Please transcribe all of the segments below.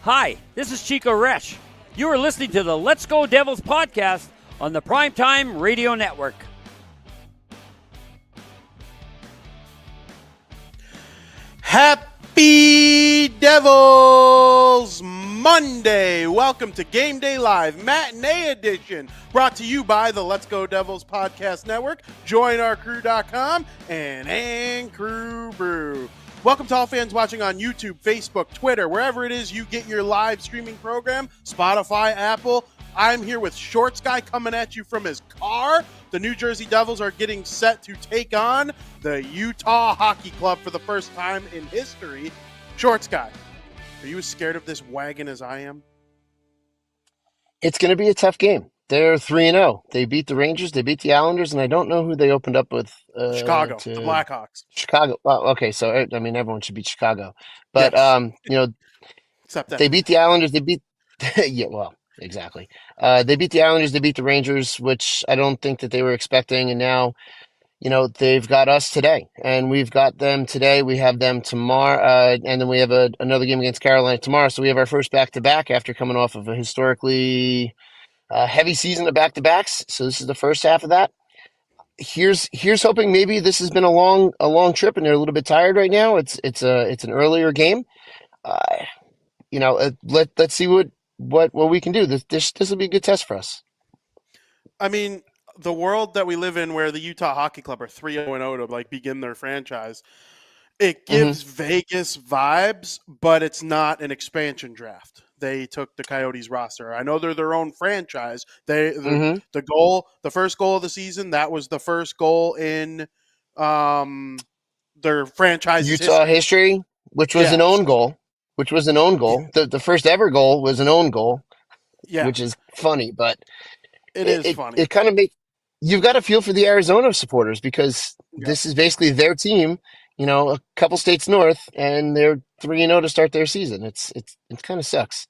Hi, this is Chico Resch. You are listening to the Let's Go Devils podcast on the Primetime Radio Network. Happy Devils Monday! Welcome to Game Day Live Matinee Edition, brought to you by the Let's Go Devils Podcast Network, joinourcrew.com, and Crew Brew. Welcome to all fans watching on YouTube, Facebook, Twitter, wherever it is you get your live streaming program, Spotify, Apple. I'm here with Shorts Guy coming at you from his car. The New Jersey Devils are getting set to take on the Utah Hockey Club for the first time in history. Shorts Guy, are you as scared of this wagon as I am? It's going to be a tough game. They're 3-0. They beat the Rangers, they beat the Islanders, and I don't know who they opened up with. Chicago, the Blackhawks. Chicago. Well, okay, so I mean everyone should beat Chicago, but yes. Except that they beat the Islanders. They beat yeah, well, exactly. They beat the Islanders. They beat the Rangers, which I don't think that they were expecting, and now they've got us today, and we've got them today. We have them tomorrow, and then we have another game against Carolina tomorrow. So we have our first back-to-back after coming off of a historically heavy season of back-to-backs. So this is the first half of that. Here's hoping maybe this has been a long trip and they're a little bit tired right now. It's an earlier game. Let's see what we can do. This will be a good test for us. I mean, the world that we live in, where the Utah Hockey Club are 3-0 to begin their franchise, it gives Vegas vibes, but it's not an expansion draft. They took the Coyotes roster. I know they're their own franchise. The first goal of the season, that was the first goal in their franchise Utah history, which was an own goal. Yeah. The first ever goal was an own goal. Yeah. Which is funny, but it is funny. It kind of makes you've got to feel for the Arizona supporters because this is basically their team, a couple states north, and they're 3-0 to start their season. It kind of sucks.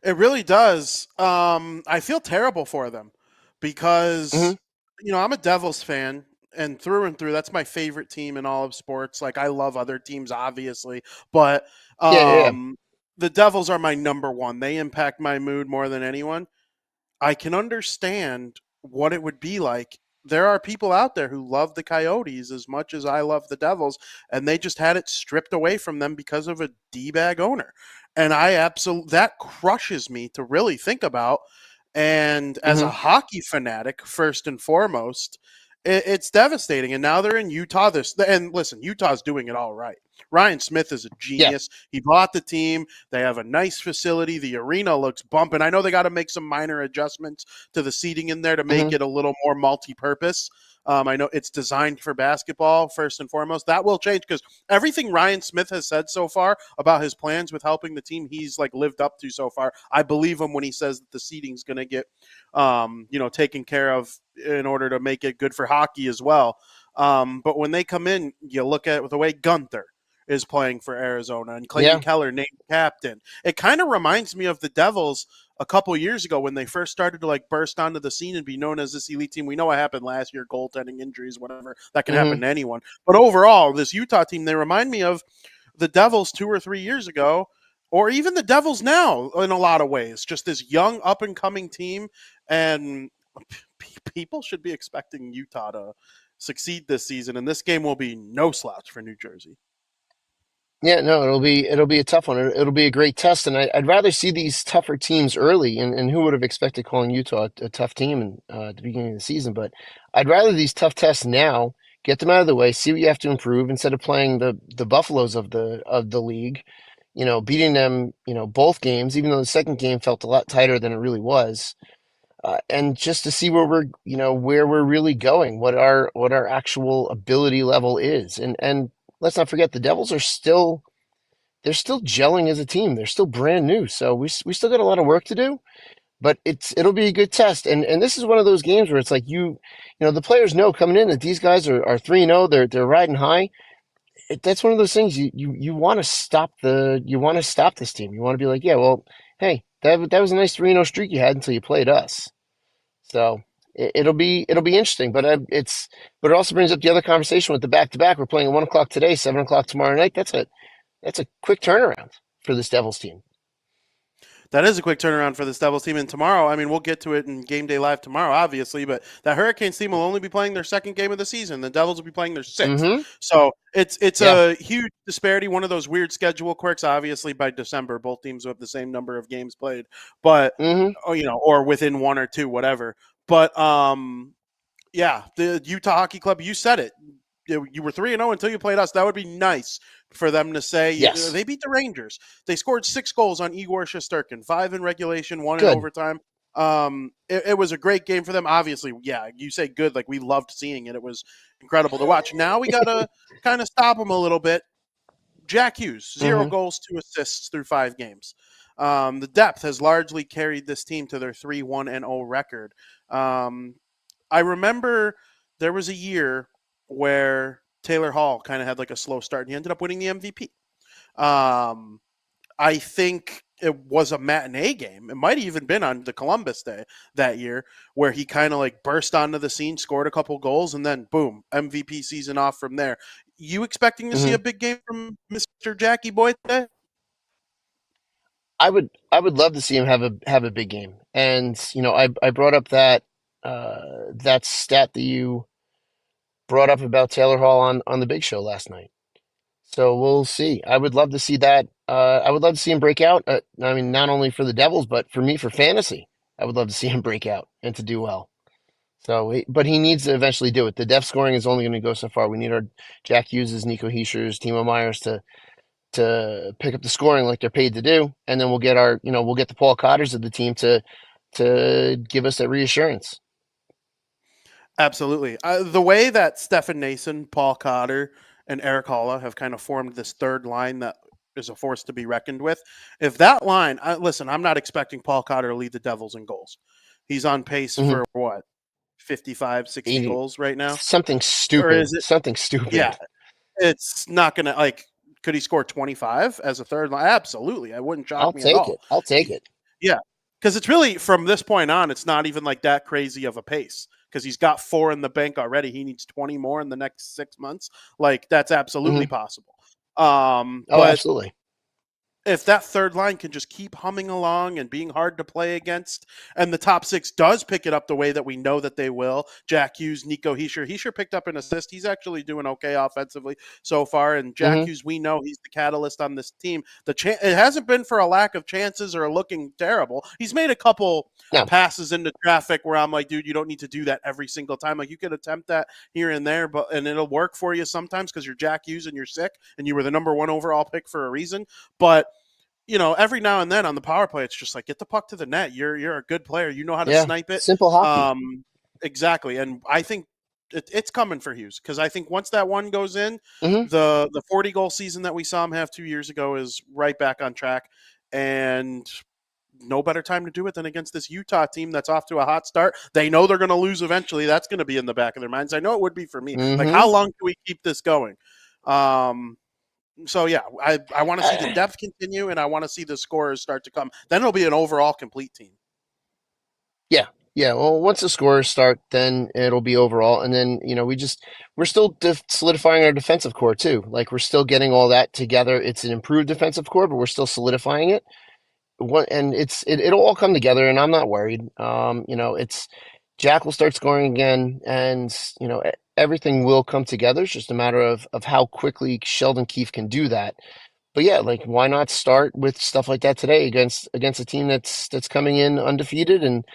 It really does. I feel terrible for them because, I'm a Devils fan, and through, that's my favorite team in all of sports. I love other teams, obviously, but the Devils are my number one. They impact my mood more than anyone. I can understand what it would be like. There are people out there who love the Coyotes as much as I love the Devils, and they just had it stripped away from them because of a D-bag owner. And that crushes me to really think about. And as a hockey fanatic, first and foremost, it's devastating. And now they're in Utah. And listen, Utah's doing it all right. Ryan Smith is a genius. Yeah. He bought the team. They have a nice facility. The arena looks bumping. I know they got to make some minor adjustments to the seating in there to make it a little more multi-purpose. I know it's designed for basketball, first and foremost. That will change because everything Ryan Smith has said so far about his plans with helping the team, he's lived up to so far. I believe him when he says that the seating's going to get, taken care of in order to make it good for hockey as well. But when they come in, you look at the way Gunther is playing for Arizona and Clayton Keller named captain. It kind of reminds me of the Devils a couple years ago when they first started to burst onto the scene and be known as this elite team. We know what happened last year, goaltending, injuries, whatever. That can happen to anyone. But overall, this Utah team, they remind me of the Devils 2 or 3 years ago, or even the Devils now in a lot of ways. Just this young, up-and-coming team, and people should be expecting Utah to succeed this season, and this game will be no slouch for New Jersey. Yeah, no, it'll be a tough one. It'll be a great test, and I'd rather see these tougher teams early. And who would have expected calling Utah a tough team at the beginning of the season? But I'd rather these tough tests now, get them out of the way, see what you have to improve instead of playing the Buffaloes of the league. Beating them, both games, even though the second game felt a lot tighter than it really was, and just to see where we're really going, what our actual ability level is, and. Let's not forget the Devils are still gelling as a team. They're still brand new. So we still got a lot of work to do, but it'll be a good test. And this is one of those games where it's the players know coming in that these guys are 3-0. They're riding high. That's one of those things you want to stop this team. You want to be like, yeah, well, hey, that was a nice 3-0 streak you had until you played us. So it'll be interesting, but it also brings up the other conversation with the back-to-back. We're playing at 1:00 today, 7:00 tomorrow night. That's a quick turnaround for this Devils team. That is a quick turnaround for this Devils team. And tomorrow, I mean, we'll get to it in Game Day Live tomorrow, obviously, but that Hurricanes team will only be playing their second game of the season. The Devils will be playing their sixth. Mm-hmm. So it's Yeah. a huge disparity, one of those weird schedule quirks. Obviously, by December, both teams will have the same number of games played, but, or within one or two, whatever. But, yeah, the Utah Hockey Club, you said it. You were 3-0 until you played us. That would be nice for them to say. Yes. They beat the Rangers. They scored 6 goals on Igor Shesterkin, 5 in regulation, 1 Good. in overtime. It was a great game for them. Obviously, yeah, you say good. Like, we loved seeing it. It was incredible to watch. Now we got to kind of stop them a little bit. Jack Hughes, 0 goals, 2 assists through 5 games. The depth has largely carried this team to their 3-1-0 record. I remember there was a year where Taylor Hall kind of had like a slow start and he ended up winning the MVP. I think it was a matinee game. It might have even been on the Columbus Day that year where he kind of like burst onto the scene, scored a couple goals, and then boom, MVP season off from there. You expecting to see a big game from Mr. Jackie Boy today? I would love to see him have a big game. And I brought up that that stat that you brought up about Taylor Hall on the Big Show last night. So we'll see. I would love to see that. I would love to see him break out. I mean, not only for the Devils, but for me, for fantasy, I would love to see him break out and to do well. So, but he needs to eventually do it. The depth scoring is only going to go so far. We need our Jack Hughes, Nico Hischers, Timo Myers to pick up the scoring like they're paid to do, and then we'll get the Paul Cotters of the team to give us that reassurance. Absolutely. The way that Stefan Nason, Paul Cotter, and Eric Halla have kind of formed this third line that is a force to be reckoned with. If that line, listen, I'm not expecting Paul Cotter to lead the Devils in goals. He's on pace for what, 55, 60 80. goals right now? Something stupid. Or is it, something stupid. Yeah. It's not going to, like, could he score 25 as a third line? Absolutely. I wouldn't shock me at all. I'll take it. Yeah. Because it's really, from this point on, it's not even like that crazy of a pace. Because he's got 4 in the bank already. He needs 20 more in the next 6 months. Like, that's absolutely possible. But absolutely. if that third line can just keep humming along and being hard to play against, and the top 6 does pick it up the way that we know that they will, Jack Hughes, Nico Hischier picked up an assist. He's actually doing okay offensively so far, and Jack Hughes, we know he's the catalyst on this team. It hasn't been for a lack of chances or looking terrible. He's made a couple passes into traffic where I'm like, dude, you don't need to do that every single time. Like, you could attempt that here and there, and it'll work for you sometimes because you're Jack Hughes and you're sick, and you were the number 1 overall pick for a reason. But every now and then on the power play, it's just like, get the puck to the net. You're a good player. You know how to snipe it. Simple hockey. Exactly. And I think it's coming for Hughes because I think once that one goes in, the 40-goal season that we saw him have 2 years ago is right back on track. And no better time to do it than against this Utah team that's off to a hot start. They know they're going to lose eventually. That's going to be in the back of their minds. I know it would be for me. Like, how long do we keep this going? So, yeah, I want to see the depth continue, and I want to see the scorers start to come. Then it'll be an overall complete team. Yeah. Well, once the scorers start, then it'll be overall. And then, we're still solidifying our defensive core, too. Like, we're still getting all that together. It's an improved defensive core, but we're still solidifying it. And it'll all come together, and I'm not worried. Jack will start scoring again, and, everything will come together. It's just a matter of how quickly Sheldon Keefe can do that. But yeah, like, why not start with stuff like that today against a team that's coming in undefeated? And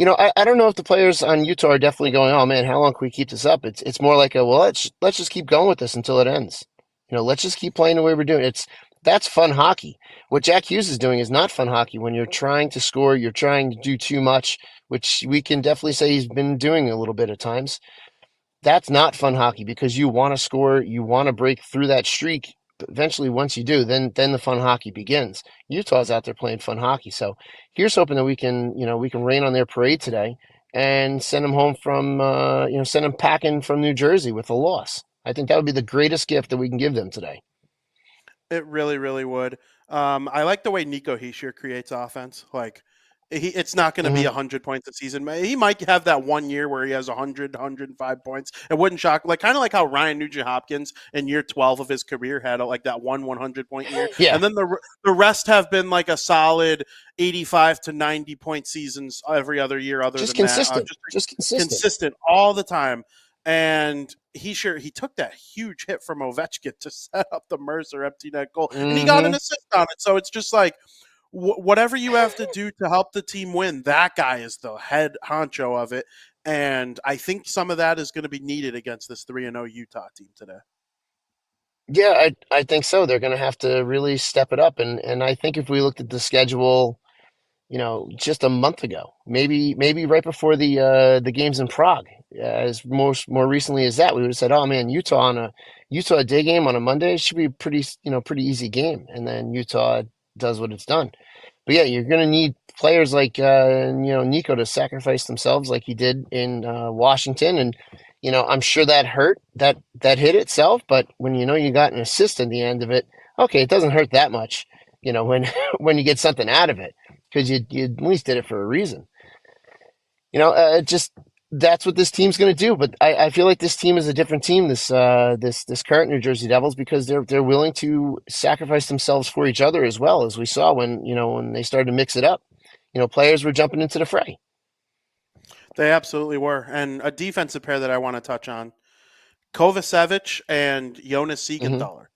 I don't know if the players on Utah are definitely going, oh man, how long can we keep this up? It's more like let's just keep going with this until it ends. Let's just keep playing the way we're doing. That's fun hockey. What Jack Hughes is doing is not fun hockey. When you're trying to score, you're trying to do too much, which we can definitely say he's been doing a little bit at times. That's not fun hockey because you want to score, you want to break through that streak. But eventually, once you do, then the fun hockey begins. Utah's out there playing fun hockey, so here's hoping that we can rain on their parade today and send them home from send them packing from New Jersey with a loss. I think that would be the greatest gift that we can give them today. It really, really would. I like the way Nico Hischier creates offense. Like, It's not going to be Hmm. 100 points a season. He might have that 1 year where he has 100, 105 points. It wouldn't shock, like kind of like how Ryan Nugent-Hopkins in year 12 of his career had like that 100-point year, Yeah, and then the rest have been like a solid 85 to 90-point seasons every other year. Other just than that, consistent, just just consistent. consistent all the time. And he took that huge hit from Ovechkin to set up the Mercer empty net goal, and he got an Hmm. assist on it. So it's just like whatever you have to do to help the team win, that guy is the head honcho of it. And I think some of that is going to be needed against this 3-0 Utah team today. Yeah, I think so. They're going to have to really step it up, and I think if we looked at the schedule, just a month ago, maybe right before the games in Prague, as more recently as that, we would have said, "Oh man, Utah day game on a Monday should be a pretty easy game," and then Utah does what it's done. But yeah, you're going to need players like Nico to sacrifice themselves like he did in Washington, and I'm sure that hurt that hit itself. But when you got an assist at the end of it, okay, it doesn't hurt that much, when when you get something out of it because you at least did it for a reason. Just that's what this team's going to do. But I feel like this team is a different team. This current New Jersey Devils, because they're willing to sacrifice themselves for each other as well, as we saw when they started to mix it up. Players were jumping into the fray. They absolutely were. And a defensive pair that I want to touch on, Kovacevic and Jonas Hmm. Siegenthaler.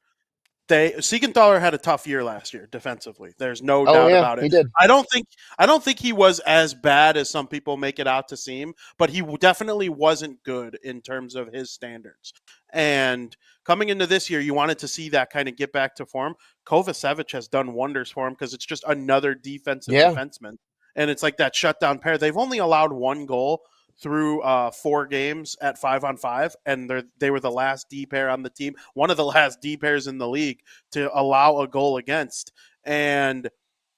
Siegenthaler had a tough year last year defensively. There's no Oh doubt yeah, about it. he did. I don't think he was as bad as some people make it out to seem, but he definitely wasn't good in terms of his standards. And coming into this year, you wanted to see that kind of get back to form. Kovacevic has done wonders for him because it's just another defensive Yeah, defenseman, and it's like that shutdown pair. They've only allowed one goal through 4 games at 5-on-5, and they were the last D pair on the team, one of the last D pairs in the league to allow a goal against. And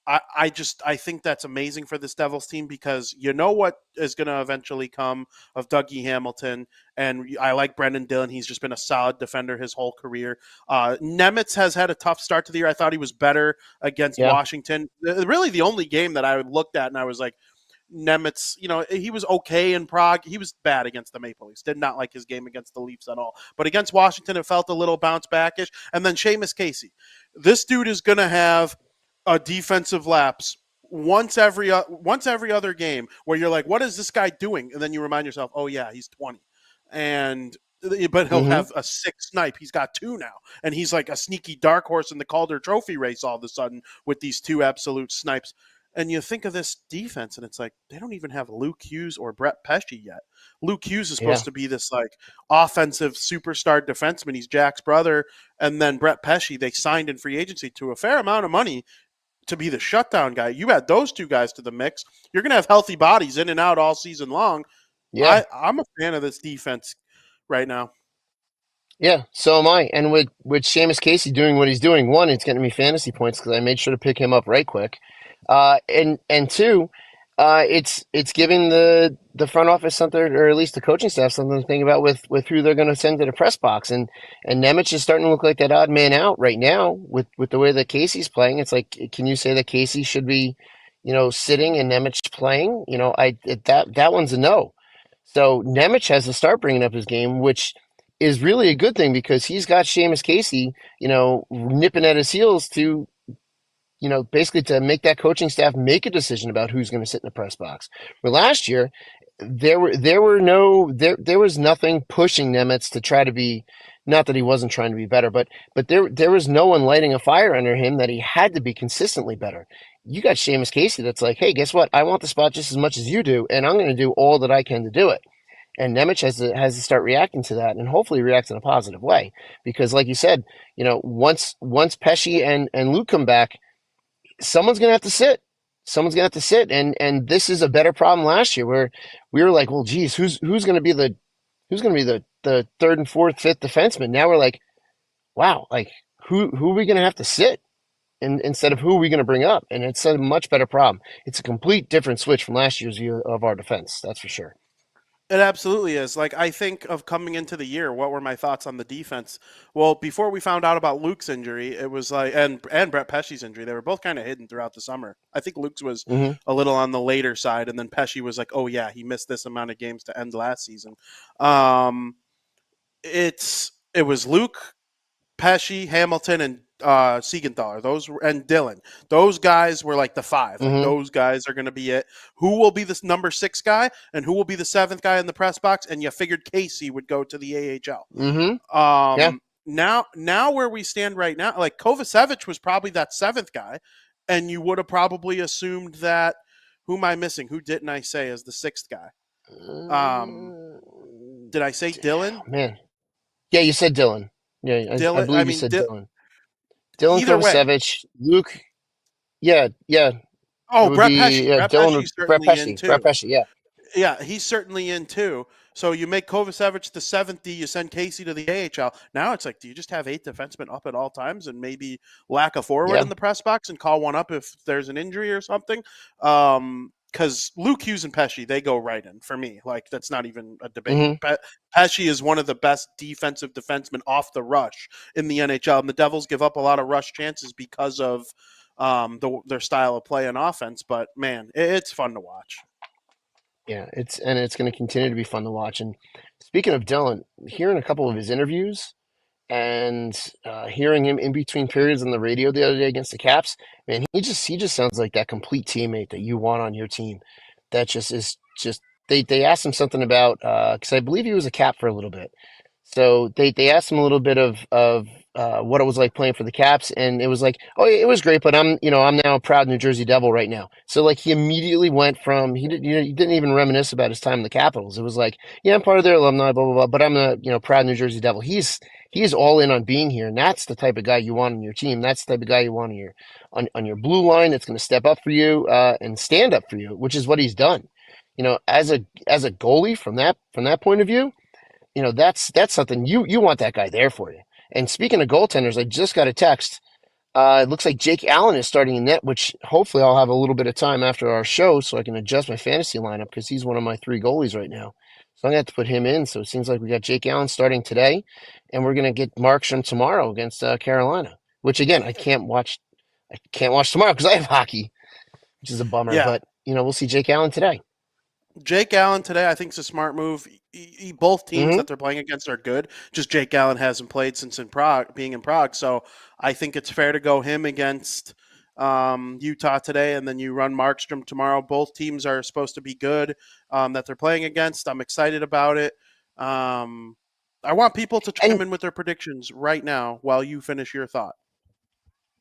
I think that's amazing for this Devils team because you know what is going to eventually come of Dougie Hamilton, and I like Brendan Dillon. He's just been a solid defender his whole career. Nemitz has had a tough start to the year. I thought he was better against yeah, Washington. Really, the only game that I looked at and I was like, Nemitz, he was okay in Prague. He was bad against the Maple Leafs. Did not like his game against the Leafs at all. But against Washington, it felt a little bounce backish. And then Seamus Casey. This dude is going to have a defensive lapse once every other game where you're like, what is this guy doing? And then you remind yourself, oh yeah, he's 20. But he'll hmm, have a 6 snipe. He's got 2 now. And he's like a sneaky dark horse in the Calder Trophy race all of a sudden with these 2 absolute snipes. And you think of this defense, and it's like they don't even have Luke Hughes or Brett Pesce yet. Luke Hughes is yeah, supposed to be this like offensive superstar defenseman. He's Jack's brother, and then Brett Pesce they signed in free agency to a fair amount of money to be the shutdown guy. You add those 2 guys to the mix, you're going to have healthy bodies in and out all season long. yeah. I'm a fan of this defense right now. Yeah, so am I. And with Seamus Casey doing what he's doing, one, it's getting me fantasy points because I made sure to pick him up right quick. And two, it's giving the front office something, or at least the coaching staff something to think about with who they're going to send to the press box. And Nemec is starting to look like that odd man out right now with the way that Casey's playing. It's like, can you say that Casey should be, sitting and Nemec playing? That one's a no. So Nemec has to start bringing up his game, which is really a good thing because he's got Seamus Casey, nipping at his heels to, basically to make that coaching staff make a decision about who's going to sit in the press box. Where last year, there was nothing pushing Nemitz to try to be, not that he wasn't trying to be better, but there was no one lighting a fire under him that he had to be consistently better. You got Seamus Casey that's like, hey, guess what? I want the spot just as much as you do, and I'm going to do all that I can to do it. And Nemec has to start reacting to that, and hopefully react in a positive way. Because, like you said, once Pesce and Luke come back, someone's gonna have to sit. Someone's gonna have to sit, and this is a better problem last year where we were like, well, geez, who's gonna be the third and fourth, fifth defenseman? Now we're like, wow, like who are we gonna have to sit? And instead of who are we gonna bring up? And it's a much better problem. It's a complete different switch from last year's view of our defense, that's for sure. It absolutely is. Like, I think of coming into the year, what were my thoughts on the defense? Well, before we found out about Luke's injury, it was like, and Brett Pesce's injury, they were both kind of hidden throughout the summer. I think Luke's was Hmm. a little on the later side, and then Pesce was like, oh yeah, he missed this amount of games to end last season. Um, it was Luke, Pesce, Hamilton, and Siegenthaler. And Dylan. Those guys were like the five. Like, Hmm. those guys are going to be it. Who will be the number 6 guy, and who will be the 7th guy in the press box? And you figured Casey would go to the AHL. Hmm. Yeah. Now where we stand right now, like Kovacevic was probably that 7th guy, and you would have probably assumed that. Who am I missing? Who didn't I say as the 6th guy? Um, did I say Dylan? Man. Yeah, you said Dylan. Yeah, I Dylan. I believe you mean, said Dylan. Dylan either way. Kovacevic, Luke. Yeah, yeah. It Oh, would Brett be Pesce. Brett Dylan Pesce's would Brett certainly in Pesce. Brett too. Pesce. Yeah. Yeah, he's certainly in too. So you make Kovacevic the 7th D, you send Casey to the AHL. Now it's like, do you just have 8 defensemen up at all times and maybe lack a forward Yeah. in the press box and call one up if there's an injury or something? Because Luke Hughes and Pesce, they go right in for me. Like, that's not even a debate. Hmm. Pesce is one of the best defensive defensemen off the rush in the NHL, and the Devils give up a lot of rush chances because of their style of play and offense. But man, it's fun to watch. Yeah, it's going to continue to be fun to watch. And speaking of Dylan, hearing a couple of his interviews and hearing him in between periods on the radio the other day against the Caps, man, he just sounds like that complete teammate that you want on your team. That just is just they asked him something about because I believe he was a Cap for a little bit. So they asked him a little bit of what it was like playing for the Caps, and it was like, oh, yeah, it was great, but I'm now a proud New Jersey Devil right now. So like he immediately went from he didn't even reminisce about his time in the Capitals. It was like, yeah, I'm part of their alumni, blah blah blah, but I'm a proud New Jersey Devil. He's all in on being here, and that's the type of guy you want on your team. That's the type of guy you want on your blue line. That's going to step up for you and stand up for you, which is what he's done. As a goalie from that point of view, that's something you want that guy there for you. And speaking of goaltenders, I just got a text. It looks like Jake Allen is starting in net, which hopefully I'll have a little bit of time after our show so I can adjust my fantasy lineup because he's one of my 3 goalies right now. So I'm gonna have to put him in. So it seems like we got Jake Allen starting today, and we're gonna get Markstrom tomorrow against Carolina. Which again, I can't watch. I can't watch tomorrow because I have hockey, which is a bummer. Yeah, But we'll see Jake Allen today. Jake Allen today, I think, is a smart move. Both teams Hmm. that they're playing against are good. Just Jake Allen hasn't played since being in Prague. So I think it's fair to go him against Utah today, and then you run Markstrom tomorrow. Both teams are supposed to be good that they're playing against. I'm excited about it. I want people to chime And in with their predictions right now while you finish your thought.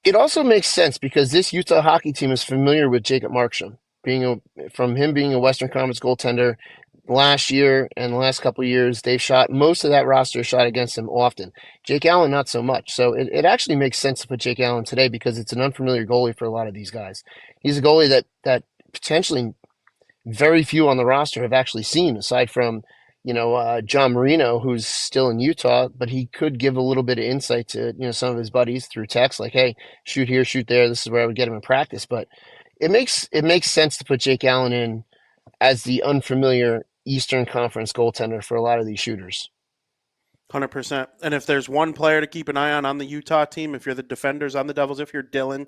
it also makes sense because this Utah hockey team is familiar with Jacob Markstrom, from him being a Western Conference goaltender last year and the last couple of years. They've shot most of that roster shot against him often. Jake Allen, not so much. So it actually makes sense to put Jake Allen today because it's an unfamiliar goalie for a lot of these guys. He's a goalie that potentially very few on the roster have actually seen, aside from John Marino, who's still in Utah, but he could give a little bit of insight to some of his buddies through text, like, "Hey, shoot here, shoot there. This is where I would get him in practice." But it makes sense to put Jake Allen in as the unfamiliar Eastern Conference goaltender for a lot of these shooters. 100%. And if there's one player to keep an eye on the Utah team, if you're the defenders on the Devils, if you're Dylan,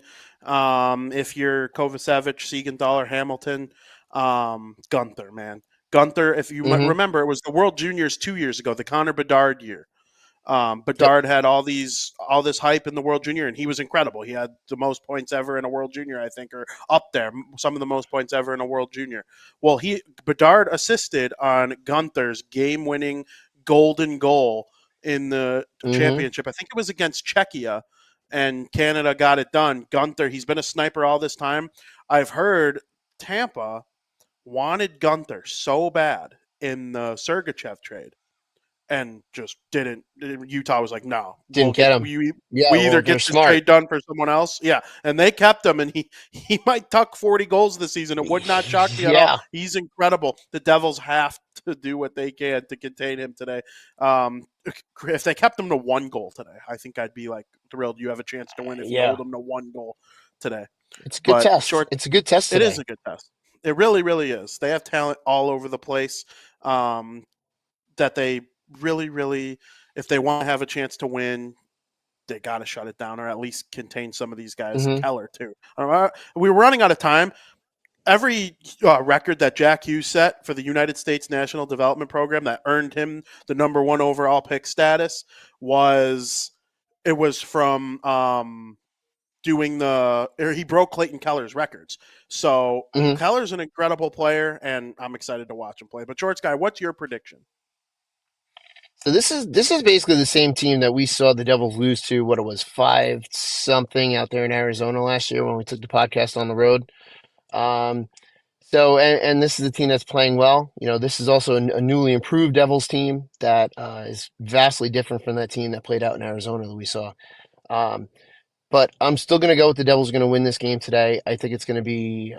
if you're Kovacevic, Siegenthaler, Hamilton, Gunther, man. Gunther, if you Hmm. remember, it was the World Juniors 2 years ago, the Connor Bedard year. Yep. Bedard had all this hype in the World Junior, and he was incredible. He had the most points ever in a World Junior, I think, or up there, some of the most points ever in a World Junior. Well, Bedard assisted on Gunther's game-winning golden goal in the Hmm. championship. I think it was against Czechia, and Canada got it done. Gunther, he's been a sniper all this time. I've heard Tampa wanted Gunther so bad in the Sergachev trade and just didn't. Utah was like, no, Didn't get him. Yeah, we well, either they're get this smart. trade done for someone else, yeah, and they kept him, and he might tuck 40 goals this season. It would not shock me at all. Yeah. He's incredible. The Devils have to do what they can to contain him today. If they kept him to 1 goal today, I think I'd be like thrilled. You have a chance to win if you Yeah. hold him to 1 goal today. It's a good But test. It's a good test it is today. a good test. It really, really is. They have talent all over the place. That they really, really, if they want to have a chance to win, they got to shut it down or at least contain some of these guys. Mhm. Keller too. We were running out of time. Every record that Jack Hughes set for the United States National Development Program that earned him the number 1 overall pick status was from he broke Clayton Keller's records. So Mhm. Keller's an incredible player, and I'm excited to watch him play. But Shorts Guy, what's your prediction? So this is basically the same team that we saw the Devils lose to, what it was, 5-something out there in Arizona last year when we took the podcast on the road. So and this is a team that's playing well. This is also a newly improved Devils team that is vastly different from that team that played out in Arizona that we saw. But I'm still going to go with the Devils are going to win this game today. I think it's going to be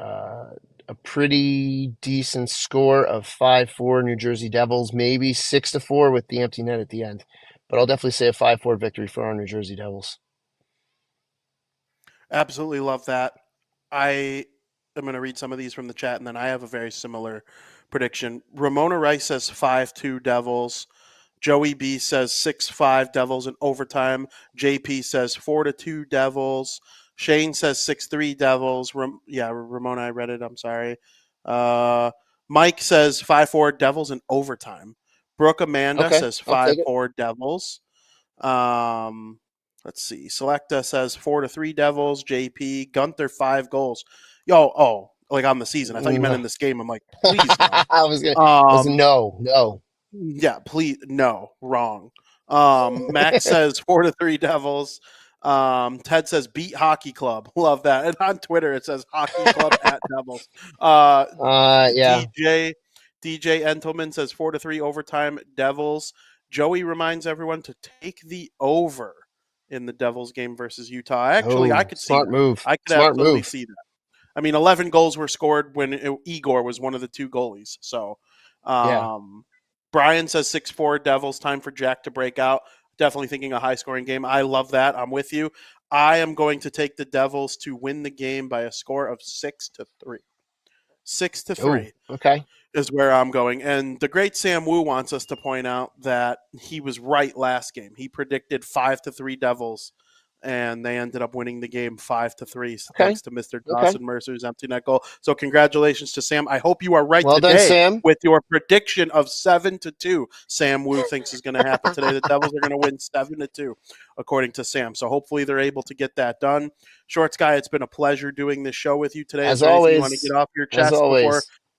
a pretty decent score of 5-4 New Jersey Devils, maybe 6-4 with the empty net at the end. But I'll definitely say a 5-4 victory for our New Jersey Devils. Absolutely love that. I am going to read some of these from the chat, and then I have a very similar prediction. Ramona Rice says 5-2 Devils. Joey B says 6-5 Devils in overtime. JP says 4-2 Devils. Shane says 6-3 Devils. Ramona, I read it. I'm sorry. Mike says 5-4 Devils in overtime. Brooke Amanda Okay, says I'll take it. 5-4 Devils. Let's see. Selecta says 4-3 Devils. JP Gunther 5 goals. Like on the season. I thought you meant in this game. I'm like, please no. I was no. Yeah, please no, wrong. Max says 4-3 Devils. Ted says beat hockey club. Love that. And on Twitter it says hockey club at Devils. Yeah. DJ Entelman says 4-3 overtime Devils. Joey reminds everyone to take the over in the Devils game versus Utah. Actually, I could see smart that. move. I could Smart absolutely move. see that. I mean, 11 goals were scored when Igor was one of the 2 goalies. So, Yeah. Brian says 6-4 Devils. Time for Jack to break out. Definitely thinking a high-scoring game. I love that. I'm with you. I am going to take the Devils to win the game by a score of 6-3. 6-3 Okay. is where I'm going. And the great Sam Wu wants us to point out that he was right last game. He predicted 5-3 Devils, and they ended up winning the game 5-3, thanks to Mr. Dawson Mercer's empty net goal. So congratulations to Sam. I hope you are right Well today done, Sam. with your prediction of 7-2. Sam Wu thinks is going to happen today. The Devils are going to win 7-2, according to Sam. So hopefully they're able to get that done. Shorts Guy, it's been a pleasure doing this show with you today. As Is there anything always, you want to get off your chest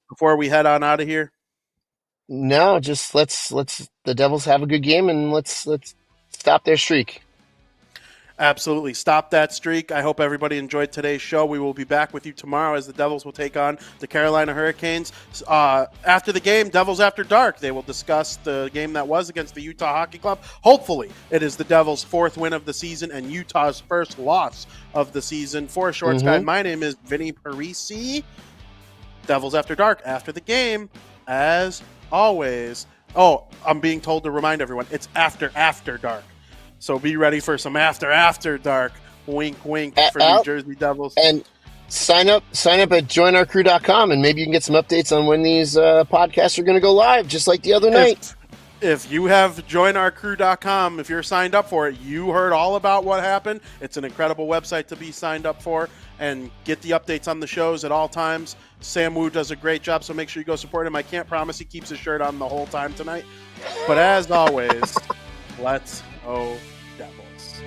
before we head on out of here? No, just let's the Devils have a good game and let's stop their streak. Absolutely. Stop that streak. I hope everybody enjoyed today's show. We will be back with you tomorrow as the Devils will take on the Carolina Hurricanes. After the game, Devils After Dark, they will discuss the game that was against the Utah Hockey Club. Hopefully, it is the Devils' 4th win of the season and Utah's first loss of the season. For Shorts Guy, my name is Vinnie Parise. Devils After Dark, after the game, as always. Oh, I'm being told to remind everyone, it's after dark. So be ready for some after dark. Wink, wink for New Jersey Devils. And sign up at joinourcrew.com, and maybe you can get some updates on when these podcasts are going to go live, just like the other night. If you have joinourcrew.com, if you're signed up for it, you heard all about what happened. It's an incredible website to be signed up for and get the updates on the shows at all times. Sam Wu does a great job, so make sure you go support him. I can't promise he keeps his shirt on the whole time tonight. But as always, let's go Devils.